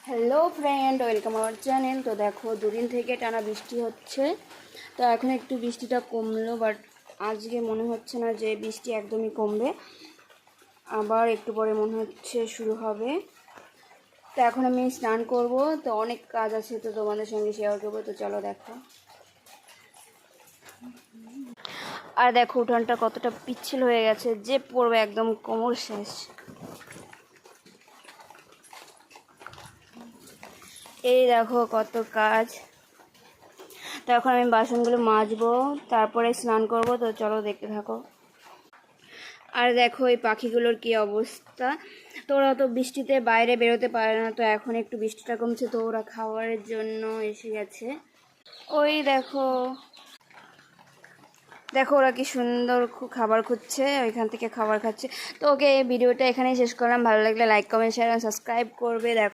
Hello friend, welcome our channel. তো দেখো, দুদিন থেকে টানা বৃষ্টি হচ্ছে। তো এখন একটু বৃষ্টিটা কমলো, বাট আজকে মনে হচ্ছে না যে বৃষ্টি একদমই কমবে। আবার একটু পরে মনে হচ্ছে শুরু হবে। তো এখন আমি স্নান করব, তো অনেক কাজ আছে, তো তোমাদের সঙ্গে শেয়ার করবো। তো চলো দেখো। আর দেখো উঠানটা কতটা পিচ্ছিল হয়ে গেছে, যে পড়বে একদম কোমর শেষ। এই দেখো কত কাজ। তো এখন আমি বাসনগুলো মাজবো, তারপরে স্নান করব। তো চলো দেখতে থাকো। আর দেখো এই পাখিগুলোর কি অবস্থা। তো ওরা তো বৃষ্টিতে বাইরে বেরোতে পারে না, তো এখন একটু বৃষ্টিটা কমছে, তো ওরা খাবারের জন্য এসে গেছে। ওই দেখো, দেখো ওরা কি সুন্দর খাবার খুঁজছে, ওইখান থেকে খাবার খাচ্ছে। তো ওকে, এই ভিডিওটা এখানেই শেষ করলাম। ভালো লাগলে লাইক, কমেন্ট, শেয়ার আর সাবস্ক্রাইব করবে। দেখো।